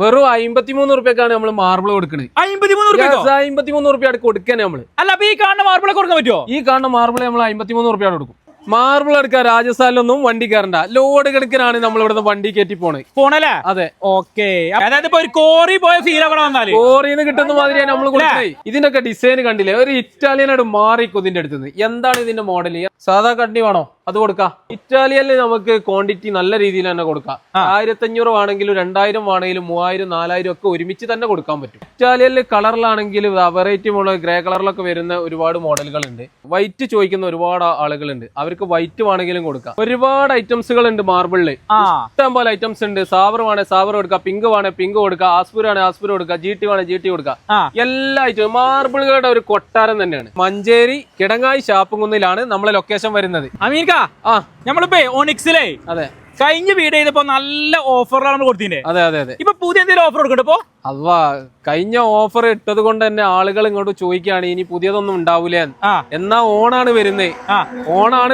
വെറും 53 റുപ്യക്കാണ് നമ്മൾ മാർബിൾ കൊടുക്കുന്നത്. 53 റുപ്യ കൊടുക്കാൻ നമ്മള്. അല്ല അപ്പൊ ഈ കാണുന്ന മാർബിളെ കൊടുക്കാൻ പറ്റുമോ? ഈ കാണുന്ന മാർബിൾ നമ്മൾ 53 റുപ്യ കൊടുക്കും. മാർബിൾ എടുക്കാൻ രാജസ്ഥാനിലൊന്നും വണ്ടി കയറണ്ട, ലോഡ് കണക്കിനാണ് നമ്മൾ ഇവിടുന്ന് വണ്ടി കയറ്റി പോണല്ലേ? അതെ. ഓക്കെ, അതായത് ഇപ്പൊ ഒരു കോറി പോയ ഫീൽ ആകണം. കോറിന്ന് കിട്ടുന്ന മാതിരിയാണ് നമ്മൾ കൊടുത്തത്. ഇതിനൊക്കെ ഡിസൈൻ കണ്ടില്ലേ? ഒരു ഇറ്റാലിയനായിട്ട് മാറിക്കും ഇതിന്റെ അടുത്ത്. എന്താണ് ഇതിന്റെ മോഡൽ? സാധാ കണ്ണി വേണോ? അത് കൊടുക്കാം. ഇറ്റാലിയനിൽ നമുക്ക് ക്വാണ്ടിറ്റി നല്ല രീതിയിൽ തന്നെ കൊടുക്കാം. 1500 ആണെങ്കിലും 2000 ആണെങ്കിലും 3000 4000 ഒക്കെ ഒരുമിച്ച് തന്നെ കൊടുക്കാൻ പറ്റും. ഇറ്റാലിയനിൽ കളറിലാണെങ്കിൽ വെറൈറ്റി മോഡൽ ഗ്രേ കളറിലൊക്കെ വരുന്ന ഒരുപാട് മോഡലുകൾ ഉണ്ട്. വൈറ്റ് ചോദിക്കുന്ന ഒരുപാട് ആളുകളുണ്ട്, അവർക്ക് വൈറ്റ് വേണമെങ്കിലും കൊടുക്കാം. ഒരുപാട് ഐറ്റംസുകൾ ഉണ്ട് മാർബിളില്, ഇഷ്ടം പോലെ ഐറ്റംസ് ഉണ്ട്. സാവർ വേണേ സാവർ കൊടുക്കാം, പിങ്ക് വേണേ പിങ്ക് കൊടുക്കാം, ആസ്പൂർ ആണേ ആസ്പൂർ കൊടുക്കാം, GT വേണേ GT കൊടുക്കാം. എല്ലാ ഐറ്റം മാർബിളുകളുടെ ഒരു കൊട്ടാരം തന്നെയാണ്. മഞ്ചേരി കിടങ്ങായി ഷാപ്പുംകുന്നിലാണ് നമ്മളെ ലൊക്കേഷൻ വരുന്നത്. നമ്മളിപ്പോ ഓണിക്സിലേ അതെ കഴിഞ്ഞ വീഡിയോ ചെയ്തപ്പോ നല്ല ഓഫറിലാണ് കൊടുത്തിന്റെ. അതെ അതെ അതെ. ഇപ്പൊ പുതിയ എന്തെങ്കിലും ഓഫർ കൊടുക്കണ്ടോ? അതാ കഴിഞ്ഞ ഓഫർ ഇട്ടത് കൊണ്ട് തന്നെ ആളുകൾ ഇങ്ങോട്ട് ചോദിക്കുകയാണ് ഇനി പുതിയതൊന്നും ഉണ്ടാവൂലേ. എന്നാ ഓണാണ്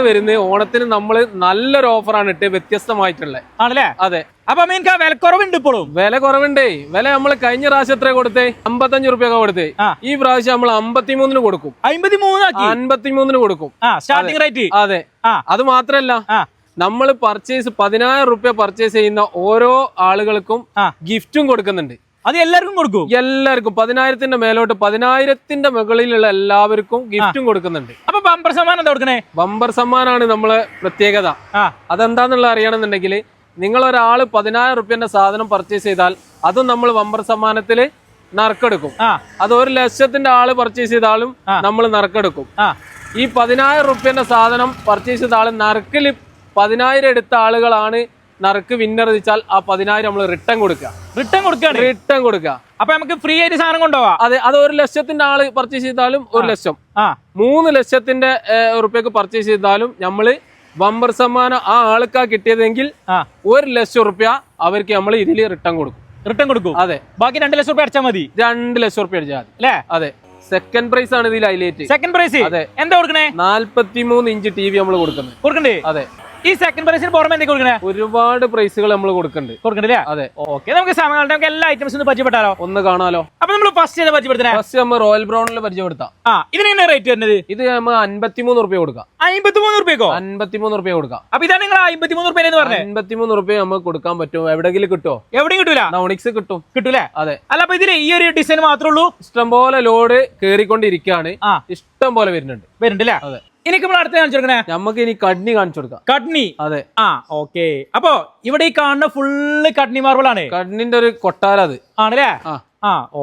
വരുന്നത്. ഓണത്തിന് നമ്മള് നല്ലൊരു ഓഫറാണ് ഇട്ട്, വ്യത്യസ്തമായിട്ടുള്ള ആണല്ലേ? അതെ. അപ്പൊ മീൻകാ വില കുറവുണ്ട്. ഇപ്പോഴും വില കുറവുണ്ടേ. വില നമ്മള് കഴിഞ്ഞ പ്രാവശ്യം എത്ര കൊടുത്തേ? 55 റുപ്യ കൊടുത്തേ. ഈ പ്രാവശ്യം നമ്മൾ 53 കൊടുക്കും. 53 കൊടുക്കും സ്റ്റാർട്ടിംഗ് റേറ്റ്. അതെ. അത് മാത്രല്ല, നമ്മൾ പർച്ചേസ് 10,000 റുപ്യ പർച്ചേസ് ചെയ്യുന്ന ഓരോ ആളുകൾക്കും ഗിഫ്റ്റും കൊടുക്കുന്നുണ്ട്. അത് എല്ലാവർക്കും കൊടുക്കും. എല്ലാവർക്കും 10,000 മേലോട്ട് 10,000 മുകളിലുള്ള എല്ലാവർക്കും ഗിഫ്റ്റും കൊടുക്കുന്നുണ്ട്. അപ്പൊ ബമ്പർ സമ്മാനം എന്താ കൊടുക്കണേ? ബമ്പർ സമ്മാനാണ് നമ്മളെ പ്രത്യേകത. അതെന്താന്നുള്ള അറിയണമെന്നുണ്ടെങ്കിൽ നിങ്ങൾ ഒരാള് 10,000 റുപ്യന്റെ സാധനം പർച്ചേസ് ചെയ്താൽ അതും നമ്മൾ ബമ്പർ സമ്മാനത്തില് നറുക്കെടുക്കും. അത് 1 ലക്ഷത്തിന്റെ ആള് പർച്ചേസ് ചെയ്താലും നമ്മൾ നറുക്കെടുക്കും. ഈ 10,000 റുപ്യന്റെ സാധനം പർച്ചേസ് ചെയ്ത ആള് നറുക്കില് 10,000 എടുത്ത ആളുകളാണ് നറുക്ക് വിന്നർ വെച്ചാൽ ആ 10,000 നമ്മൾ റിട്ടേൺ കൊടുക്കുക. അപ്പൊ നമുക്ക് ഫ്രീ ആയിട്ട് സാധനം കൊണ്ടുപോവാം. അതെ. അത് 1 ലക്ഷത്തിന്റെ ആള് പർച്ചേസ് ചെയ്താലും 1 ലക്ഷം, 3 ലക്ഷത്തിന്റെ റുപ്യക്ക് പർച്ചേസ് ചെയ്താലും നമ്മള് ബമ്പർ സമ്മാനം ആ ആൾക്കാ കിട്ടിയതെങ്കിൽ 1 ലക്ഷം റുപ്യ അവർക്ക് നമ്മൾ ഇതിൽ റിട്ടേൺ കൊടുക്കും. അതെ. ബാക്കി 2 ലക്ഷം റുപ്യ അടിച്ചാൽ മതി. 2 ലക്ഷം റുപ്യ അടിച്ചാൽ മതി അല്ലേ? അതെ. സെക്കൻഡ് പ്രൈസ് ആണ് ഇതിൽ ഹൈലൈറ്റ്. സെക്കൻഡ് പ്രൈസ് അതെ. എന്താ കൊടുക്കണേ? 43 ഇഞ്ച് TV നമ്മൾ കൊടുക്കണ്ടേ? അതെ. ഈ സെക്കൻഡ് പ്രൈസിന് പുറമെ എന്തൊക്കെ കൊടുക്കണേ? ഒരുപാട് പ്രൈസുകൾ നമ്മൾ കൊടുക്കണ്ടേ? അതെ. ഓക്കെ, നമുക്ക് സമയങ്ങളുടെ നമുക്ക് എല്ലാ ഐറ്റംസും പരിചയപ്പെട്ടാലോ? ഒന്ന് കാണാലോ. അപ്പൊ നമ്മൾ ഫസ്റ്റ് പരിചയപ്പെടുത്തണേ. ഫസ്റ്റ് നമ്മൾ റോയൽ ബ്രൗണിൽ പരിചയപ്പെടുത്താം. ഇതിനെങ്ങനെ റേറ്റ് വരുന്നത്? ഇത് നമ്മൾ 53 റുപ്യ കൊടുക്കാം. 53 റുപ്യക്കോ? 53 റുപ്യ കൊടുക്കാം. അപ്പൊ ഇതാണ് നിങ്ങൾ 53 റുപ്യ എന്ന് പറഞ്ഞത്? 53 റുപ്യ നമുക്ക് കൊടുക്കാൻ പറ്റും. എവിടെയെങ്കിലും കിട്ടുമോ? എവിടെയും കിട്ടൂല. ഓണിക്സ് കിട്ടൂലേ? അതെ. അല്ല അപ്പൊ ഇതിന് ഈ ഒരു ഡിസൈൻ മാത്രമേ ഉള്ളൂ? ഇഷ്ടംപോലെ ലോഡ് കേറിക്കൊണ്ടിരിക്കുകയാണ്. ഇഷ്ടം പോലെ വരുന്നുണ്ട്. അതെ. എനിക്ക് നമ്മൾ അടുത്ത് കാണിച്ചു കൊടുക്കണേ. നമുക്ക് ഇനി കഡ്നി കാണിച്ചു കൊടുക്കാം. കഡ്നി. അതെ. ഓക്കെ. അപ്പൊ ഇവിടെ ഈ കാണുന്ന ഫുള്ള് കഡ്നി മാർബിൾ ആണ്. കഡ്നിന്റെ ഒരു കൊട്ടാരം അത് ആണല്ലേ?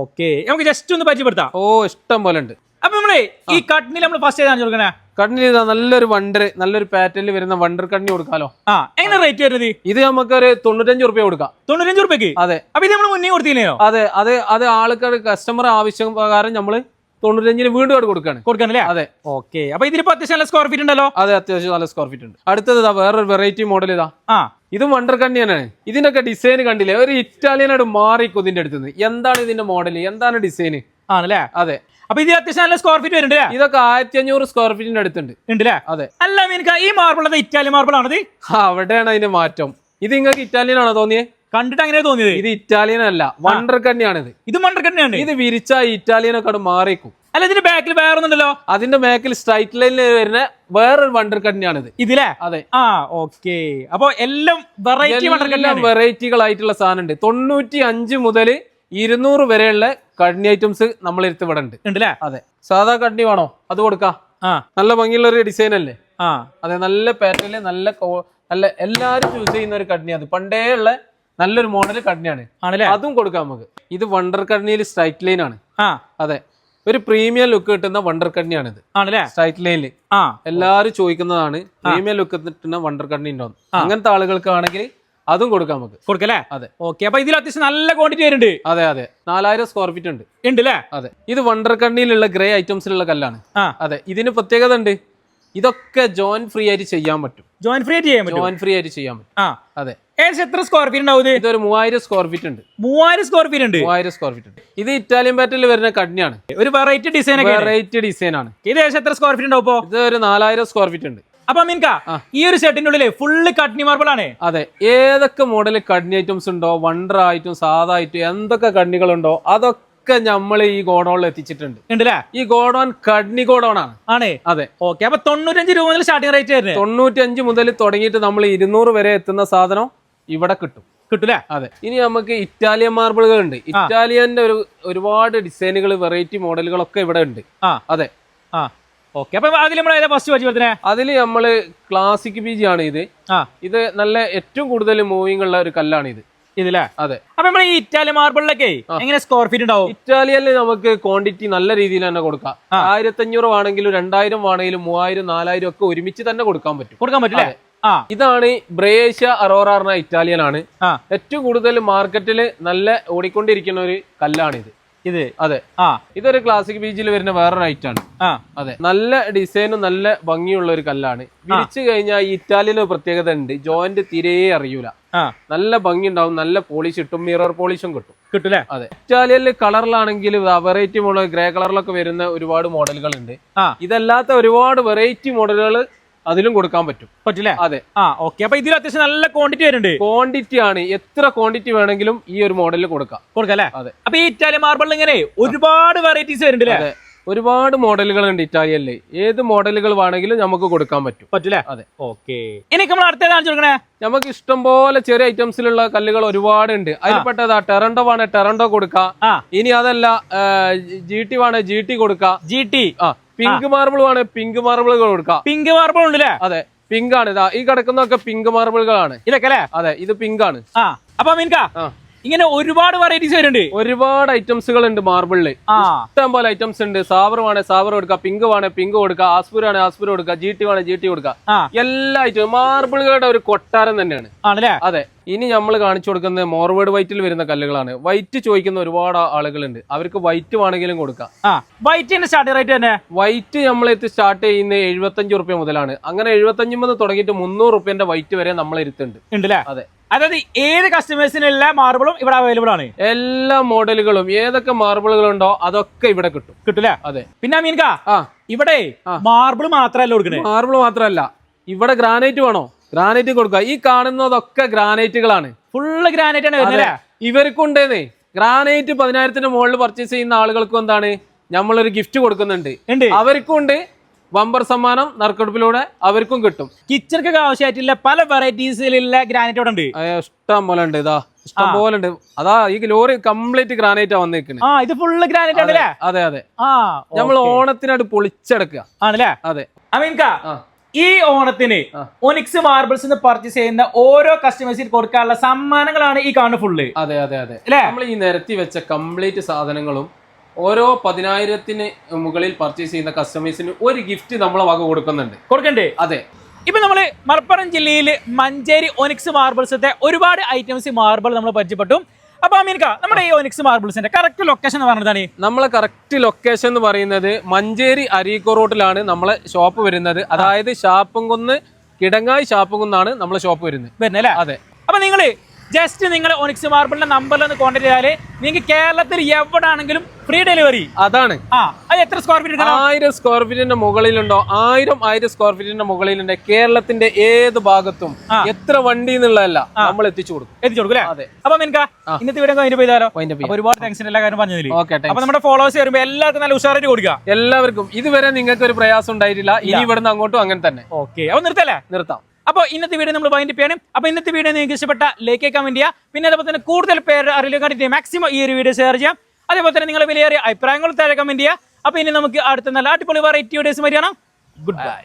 ഓക്കെ, നമുക്ക് ജസ്റ്റ് ഒന്ന് പരിചയപ്പെടുത്താം. ഇഷ്ടം പോലെ ഉണ്ട്. അപ്പൊ നമ്മളെ ഈ കഡ്നിൽ നമ്മൾ ഫസ്റ്റ് കാണിച്ചു കൊടുക്കണേ. കഡ്നി നല്ലൊരു പാറ്റേണിൽ വരുന്ന വണ്ടർ കഡ്നി കൊടുക്കാലോ. എങ്ങനെ റേറ്റ് വരുന്നത്? ഇത് നമുക്കൊരു 95 റുപ്യ കൊടുക്കാം. 95 റുപ്യക്ക്? അതെ. അപ്പൊ ഇത് നമ്മൾ മുന്നേ കൊടുത്തില്ലയോ? അതെ. ആൾക്കാർ കസ്റ്റമർ ആവശ്യം പ്രകാരം നമ്മള് 95 വീണ്ടും കൊടുക്കാനല്ലേ? അതെ. ഓക്കെ. അപ്പൊ ഇതിലിപ്പോ അത്യാവശ്യം നല്ല സ്ക്വയർ ഫീറ്റ് ഉണ്ടല്ലോ? അതെ, അത്യാവശ്യം നല്ല സ്ക്വയർ ഫീറ്റ് ഉണ്ട്. അടുത്തത് വേറൊരു വെറൈറ്റി മോഡൽ ഇതും വണ്ടർ കണ്ണി തന്നെയാണ്. ഇതിനൊക്കെ ഡിസൈൻ കണ്ടില്ലേ? ഒരു ഇറ്റാലിയനായിട്ട് മാറിക്കും ഇതിന്റെ അടുത്ത്. എന്താണ് ഇതിന്റെ മോഡൽ? എന്താണ് ഡിസൈൻ? ആണല്ലേ? അതെ. അപ്പൊ ഇത് അത്യാവശ്യം നല്ല സ്ക്വയർ ഫീറ്റ് വരുന്നുണ്ട്. ഇതൊക്കെ 1500 സ്ക്വയർ ഫീറ്റിന്റെ അടുത്തുണ്ട്. അതെ. അല്ല മീൻക ഈ മാർബിൾ ഇറ്റാലിയൻ മാർബിൾ ആണത്? അവിടെയാണ് അതിന്റെ മാറ്റം. ഇത് നിങ്ങൾക്ക് ഇറ്റാലിയൻ ആണോ തോന്നിയത്? കണ്ടിട്ട് അങ്ങനെ തോന്നിയത്. ഇത് ഇറ്റാലിയൻ അല്ല, വണ്ടർ കണ്ണിയാണിത്. ഇത് വണ്ടർ കണ്ണിയാണ്. ഇത് വിരിച്ച ഇറ്റാലിയനൊക്കെ അവിടെ മാറിക്കും. അല്ല ഇതിന്റെ ബാക്കിൽ വേറെ ഒന്നുണ്ടല്ലോ? അതിന്റെ ബാക്കിൽ സ്ട്രൈറ്റ് ലൈനിൽ വരുന്ന വേറൊരു വണ്ടർ കണ്ണിയാണിത്. ഇതിലെ? അതെ. ഓക്കെ. അപ്പൊ എല്ലാം വെറൈറ്റികളായിട്ടുള്ള സാധനം ഉണ്ട്. 95 മുതൽ 200 വരെയുള്ള കഡ്നി ഐറ്റംസ് നമ്മൾ ഇവിടെ ഉണ്ട്. അതെ. സാധാ കഡ്നി വേണോ? അത് കൊടുക്കാം. നല്ല ഭംഗിയുള്ള ഒരു ഡിസൈൻ അല്ലേ? അതെ. നല്ല പാറ്റേണില് നല്ല എല്ലാരും ചൂസ് ചെയ്യുന്ന ഒരു കഡ്നി. അത് പണ്ടേ ഉള്ള നല്ലൊരു മോഡൽ കഡ്നിയാണ്. അതും കൊടുക്കാം നമുക്ക്. ഇത് വണ്ടർ കഡ്നിയിൽ സ്ട്രൈറ്റ് ലൈൻ ആണ്. അതെ. ഒരു പ്രീമിയം ലുക്ക് കിട്ടുന്ന വണ്ടർ കഡ്നിയാണിത്. സ്ട്രൈറ്റ് ലൈനിൽ എല്ലാരും ചോദിക്കുന്നതാണ് പ്രീമിയം ലുക്ക് കിട്ടുന്ന വണ്ടർ കഡ്നി ഉണ്ടോ. അങ്ങനത്തെ ആളുകൾക്കാണെങ്കിൽ അതും കൊടുക്കാം നമുക്ക്. കൊടുക്കല്ലേ? അതെ. ഓക്കെ. അപ്പൊ ഇതിൽ അത്യാവശ്യം നല്ല ക്വാണ്ടിറ്റി വരുന്നുണ്ട്. അതെ. 4000 സ്ക്വയർ ഫീറ്റ് ഉണ്ട്. അതെ. ഇത് വണ്ടർ കണ്ണിയിലുള്ള ഗ്രേ ഐറ്റംസിലുള്ള കല്ലാണ്. അതെ. ഇതിന് പ്രത്യേകത ഉണ്ട്. ഇതൊക്കെ ജോയിന്റ് ഫ്രീ ആയിട്ട് ചെയ്യാൻ പറ്റും. ജോയിന്റ് ഫ്രീ ആയിട്ട് ചെയ്യാൻ പറ്റും. അതെ. എത്ര സ്ക്വയർ ഫീറ്റ് ഉണ്ടാവും? ഇതൊരു 3000 സ്ക്വയർ ഫീറ്റ് ഉണ്ട്. 3000 സ്ക്വയർ ഫീറ്റ് ഉണ്ട്. 3000 സ്ക്വയർ ഫീറ്റ് ഉണ്ട്. ഇത് ഇറ്റാലിയൻ പാറ്റേണിൽ വരുന്ന കഡ്നിയാണ്. ഒരു വെറൈറ്റി ഡിസൈൻ ആണ്. ഇത് എത്ര സ്ക്വയർ ഫീറ്റ് ഉണ്ടാവും? ഇത് ഒരു 4000 സ്ക്വയർ ഫീറ്റ് ഉണ്ട്. അപ്പൊ മീൻക ഈ ഒരു സെറ്റിന്റെ ഉള്ളില് ഫുള്ള് കട്നി മാർബിൾ ആണ്. അതെ, ഏതൊക്കെ മോഡൽ കഡ്നി ഐറ്റംസ് ഉണ്ടോ, വണ്ടർ ആയിട്ടും സാധാ ആയിട്ടും എന്തൊക്കെ കഡ്നികളുണ്ടോ അതൊക്കെ നമ്മൾ ഈ ഗോഡൌണിൽ എത്തിച്ചിട്ടുണ്ട്. ഉണ്ടല്ലേ? ഈ ഗോഡൌൺ കഡ്നി ഗോഡൌൺ ആണ്. അതെ. ഓക്കെ, അപ്പൊ 95 രൂപ മുതൽ സ്റ്റാർട്ടിംഗ് റേറ്റ് വരുന്നത്. 95 മുതൽ തുടങ്ങിയിട്ട് നമ്മൾ 200 വരെ എത്തുന്ന സാധനം ഇവിടെ കിട്ടും. കിട്ടൂലേ? അതെ. ഇനി നമുക്ക് ഇറ്റാലിയൻ മാർബിളുകൾ ഉണ്ട്. ഇറ്റാലിയന്റെ ഒരുപാട് ഡിസൈനുകൾ, വെറൈറ്റി മോഡലുകളൊക്കെ ഇവിടെ ഉണ്ട്. അതെ. ഓക്കെ, അപ്പൊ അതിൽ നമ്മൾ ഫസ്റ്റ് പരിചയപ്പെടുത്തണേ. അതിൽ നമ്മള് ക്ലാസിക് ബീജി ആണ് ഇത്. ഇത് നല്ല ഏറ്റവും കൂടുതൽ മൂവിംഗ് ഉള്ള ഒരു കല്ലാണ് ഇത്. ഇതില്ലേ? അതെ. അപ്പൊ നമ്മൾ ഈ ഇറ്റാലിയൻ മാർബിളിലൊക്കെ എങ്ങനെ സ്ക്വയർ ഫീറ്റ് ഉണ്ടാവും? ഇറ്റാലിയനിൽ നമുക്ക് ക്വാണ്ടിറ്റി നല്ല രീതിയിൽ തന്നെ കൊടുക്കാം. 1500 ആണെങ്കിലും 2000 ആണെങ്കിലും 3000 4000 ഒക്കെ ഒരുമിച്ച് തന്നെ കൊടുക്കാൻ പറ്റില്ലേ? ഇതാണ് ബ്രേഷ്യ അറോറ പറഞ്ഞ ഇറ്റാലിയൻ ആണ്. ഏറ്റവും കൂടുതൽ മാർക്കറ്റിൽ നല്ല ഓടിക്കൊണ്ടിരിക്കുന്ന ഒരു കല്ലാണിത്. ഇത് അതെ. ഇതൊരു ക്ലാസിക് ബീച്ചിൽ വരുന്ന വേറൊരു ഐറ്റാണ്. അതെ, നല്ല ഡിസൈനും നല്ല ഭംഗിയുള്ള ഒരു കല്ലാണ്. വിരിച്ചു കഴിഞ്ഞാൽ ഈ ഇറ്റാലിയൻ പ്രത്യേകത ഉണ്ട്, ജോയിന്റ് തീരെ അറിയൂല. നല്ല ഭംഗി ഉണ്ടാവും, നല്ല പോളിഷ് കിട്ടും, മിറർ പോളിഷും കിട്ടൂലേ? അതെ. ഇറ്റാലിയനിൽ കളറിലാണെങ്കിൽ വെറൈറ്റി മോഡൽ, ഗ്രേ കളറിലൊക്കെ വരുന്ന ഒരുപാട് മോഡലുകൾ ഉണ്ട്. ഇതല്ലാത്ത ഒരുപാട് വെറൈറ്റി മോഡലുകൾ അതിലും കൊടുക്കാൻ പറ്റില്ലേ? അതെ. ഓക്കെ, അപ്പൊ ഇതിൽ അത്യാവശ്യം നല്ല ക്വാണ്ടിറ്റി വരുന്നുണ്ട്. ക്വാണ്ടിറ്റി ആണ്, എത്ര ക്വാണ്ടിറ്റി വേണമെങ്കിലും ഈ ഒരു മോഡലിൽ കൊടുക്കാം അല്ലേ? അതെ. അപ്പൊ ഈ ഇറ്റാലിയൻ മാർബിളിൽ ഇങ്ങനെ ഒരുപാട് വെറൈറ്റീസ് വരുന്നുണ്ട്. അതെ, ഒരുപാട് മോഡലുകൾ ഉണ്ട് ഇറ്റാലിയനിൽ. ഏത് മോഡലുകൾ വേണമെങ്കിലും നമുക്ക് കൊടുക്കാൻ പറ്റില്ലേ? അതെ. ഓക്കെ, ഇനി നമ്മൾ അടുത്ത കാണിച്ചു കൊടുക്കണേ. നമുക്ക് ഇഷ്ടം പോലെ ചെറിയ ഐറ്റംസിലുള്ള കല്ലുകൾ ഒരുപാട് ഉണ്ട്. അതിൽപ്പെട്ടതാ ടെറൻഡോ വേണേ ടെറൻഡോ കൊടുക്കാം. ഇനി അതല്ല GT വേണേ GT കൊടുക്കാം. പിങ്ക് മാർബിൾ വേണേ പിങ്ക് മാർബിളുകൾ കൊടുക്കാം. പിങ്ക് മാർബിൾ ഉണ്ടല്ലേ? അതെ, പിങ്ക് ആണ്. ഇതാ ഈ കിടക്കുന്നതൊക്കെ പിങ്ക് മാർബിളുകളാണ് ഇതൊക്കെ അല്ലേ? അതെ, ഇത് പിങ്ക് ആണ്. അപ്പൊ മീൻക ഇങ്ങനെ ഒരുപാട് വെറൈറ്റീസ് വരുന്നുണ്ട്, ഒരുപാട് ഐറ്റംസുകൾ ഉണ്ട് മാർബിളില്. ഇഷ്ടം പോലെ ഐറ്റംസ് ഉണ്ട്. സാവർ വേണേ സാവർ കൊടുക്കാം, പിങ്ക് വേണേ പിങ്ക് കൊടുക്കാം, ആസ്പുര ആണേ ആസ്പുര കൊടുക്കാം, GT വേണേ GT കൊടുക്കാം. എല്ലാ ഐറ്റം മാർബിളുകളുടെ ഒരു കൊട്ടാരം തന്നെയാണ്. അതെ. ഇനി നമ്മൾ കാണിച്ചു കൊടുക്കുന്നത് മോർവേഡ് വൈറ്റിൽ വരുന്ന കല്ലുകളാണ്. വൈറ്റ് ചോദിക്കുന്ന ഒരുപാട് ആളുകളുണ്ട്, അവർക്ക് വൈറ്റ് വേണമെങ്കിലും കൊടുക്കാം. വൈറ്റിന്റെ സ്റ്റാർട്ടിംഗ് റേറ്റ് തന്നെ. വൈറ്റ് നമ്മളെത്തി സ്റ്റാർട്ട് ചെയ്യുന്നത് 75 റുപ്യ മുതലാണ്. അങ്ങനെ 75 മുതൽ തുടങ്ങിയിട്ട് 300 റുപ്യന്റെ വൈറ്റ് വരെ നമ്മൾ ഇരുത്തുന്നുണ്ട്. അതെ. അതായത് ഏത് കസ്റ്റമേഴ്സിനുള്ള മാർബിളും ഇവിടെ അവൈലബിൾ ആണ്. എല്ലാ മോഡലുകളും ഏതൊക്കെ മാർബിളുകൾ ഉണ്ടോ അതൊക്കെ ഇവിടെ കിട്ടൂലേ? അതെ. പിന്നെ മീൻക ഇവിടെ മാർബിൾ മാത്രമല്ല കൊടുക്കണേ. മാർബിൾ മാത്രമല്ല, ഇവിടെ ഗ്രാനൈറ്റ് വേണോ ഗ്രാനൈറ്റ് കൊടുക്കുക. ഈ കാണുന്നതൊക്കെ ഗ്രാനൈറ്റുകളാണ്, ഫുള്ള് ഗ്രാനൈറ്റ് ആണ് വരുന്നത്. ഇവർക്കുണ്ടേന്നേ ഗ്രാനൈറ്റ് 10,000-ന് മുകളിൽ പർച്ചേസ് ചെയ്യുന്ന ആളുകൾക്കും എന്താണ് നമ്മളൊരു ഗിഫ്റ്റ് കൊടുക്കുന്നുണ്ട്. അവർക്കും ഉണ്ട് ബമ്പർ സമ്മാനം, നറുക്കെടുപ്പിലൂടെ അവർക്കും കിട്ടും. കിച്ചണൊക്കെ ആവശ്യമായിട്ടുള്ള പല വെറൈറ്റീസിലുള്ള ഗ്രാനൈറ്റ് ഇവിടെ ഉണ്ട്. ഇഷ്ടം പോലെ ഉണ്ട്. ഇതാ ഇഷ്ടം പോലെ ഉണ്ട്. അതാ ഈ ലോറി കംപ്ലീറ്റ് ഗ്രാനൈറ്റാ വന്നേക്കുന്നത്. ഇത് ഫുള്ള് ഗ്രാനൈറ്റ് ആണല്ലേ? അതെ അതെ. നമ്മൾ ഓണത്തിനായിട്ട് പൊളിച്ചെടുക്കുക ആണല്ലേ? അതെ. ഈ ഓണത്തിന് ഒനിക്സ് മാർബിൾസ് പർച്ചേസ് ചെയ്യുന്ന ഓരോ കസ്റ്റമേഴ്സിന് കൊടുക്കാനുള്ള സമ്മാനങ്ങളാണ് ഈ കാണുന്ന ഫുള്ള്. അതെ അതെ അതെ. നമ്മൾ ഈ നിരത്തി വെച്ച കംപ്ലീറ്റ് സാധനങ്ങളും ഓരോ 10,000-ന് മുകളിൽ പർച്ചേസ് ചെയ്യുന്ന കസ്റ്റമേഴ്സിന് ഒരു ഗിഫ്റ്റ് നമ്മളെ വക കൊടുക്കണ്ടേ? അതെ. ഇപ്പൊ നമ്മള് മലപ്പുറം ജില്ലയിൽ മഞ്ചേരി ഒനിക്സ് മാർബിൾസത്തെ ഒരുപാട് ഐറ്റംസ് മാർബിൾ നമ്മൾ പരിചയപ്പെട്ടു. അപ്പൊ അമീൻക, നമ്മുടെ ഈ ഒനിക്സ് മാർബിൾസിന്റെ കറക്റ്റ് ലൊക്കേഷൻ എന്ന് പറഞ്ഞതാണ്? നമ്മളെ കറക്റ്റ് ലൊക്കേഷൻ എന്ന് പറയുന്നത് മഞ്ചേരി അരീക്കോ റോഡിലാണ് നമ്മളെ ഷോപ്പ് വരുന്നത്. അതായത് ഷാപ്പുംകുന്ന് കിടങ്ങായി ഷാപ്പുംകുന്നാണ് നമ്മളെ ഷോപ്പ് വരുന്നത്. അതെ. അപ്പൊ നിങ്ങള് ജസ്റ്റ് നിങ്ങൾ ഒനിക്സ് മാർബിളിന്റെ നമ്പറിൽ ഒന്ന് കോൺടാക്ട് ചെയ്താല് നിങ്ങൾക്ക് കേരളത്തിൽ എവിടെ ആണെങ്കിലും ഫ്രീ ഡെലിവറി. അതാണ്. അത് എത്ര സ്ക്വയർ ഫീറ്റ്? 1000 സ്ക്വയർ ഫീറ്റിന്റെ മുകളിലുണ്ടോ? 1000 സ്ക്വയർ ഫീറ്റിന്റെ മുകളിലുണ്ട്. കേരളത്തിന്റെ ഏത് ഭാഗത്തും എത്ര വണ്ടി എന്നുള്ളതല്ല നമ്മൾ എത്തിച്ചു കൊടുക്കും. അതെ. അപ്പൊ നിങ്ങൾക്ക് ഇന്നത്തെ വീഡിയോ കഴിഞ്ഞു പോയതാലോ? ഒരുപാട് താങ്ക്സ് എല്ലാ കാര്യം പറഞ്ഞതിൽ. അപ്പൊ നമ്മുടെ ഫോളോവേഴ്സ് വരുമ്പോൾ എല്ലാവർക്കും നല്ല ഉഷാറായിട്ട് കൊടുക്കുക. എല്ലാവർക്കും. ഇതുവരെ നിങ്ങൾക്ക് ഒരു പ്രയാസം ഉണ്ടായിട്ടില്ല. ഇനി ഇവിടുന്ന് അങ്ങോട്ടും അങ്ങനെ തന്നെ. ഓക്കെ, അപ്പൊ നിർത്താം. അപ്പോൾ ഇന്നത്തെ വീഡിയോ നമ്മൾ വൈൻഡപ്പ് ചെയ്യണം. അപ്പോൾ ഇന്നത്തെ വീഡിയോ നിങ്ങൾക്ക് ഇഷ്ടപ്പെട്ട ലൈക്ക് കമന്റ് ചെയ്യുക. പിന്നെ അതേപോലെ തന്നെ കൂടുതൽ പേര് അറിയില്ല മാക്സിമം ഈ ഒരു വീഡിയോ ഷെയർ ചെയ്യാം. അതേപോലെ തന്നെ നിങ്ങൾ വിലയേറിയ അഭിപ്രായങ്ങൾ താഴെ കമന്റ് ചെയ്യുക. അപ്പോൾ ഇനി നമുക്ക് അടുത്ത നല്ല അടിപൊളി വെറൈറ്റി വീഡിയോസ് വരികയാണ്. Good bye.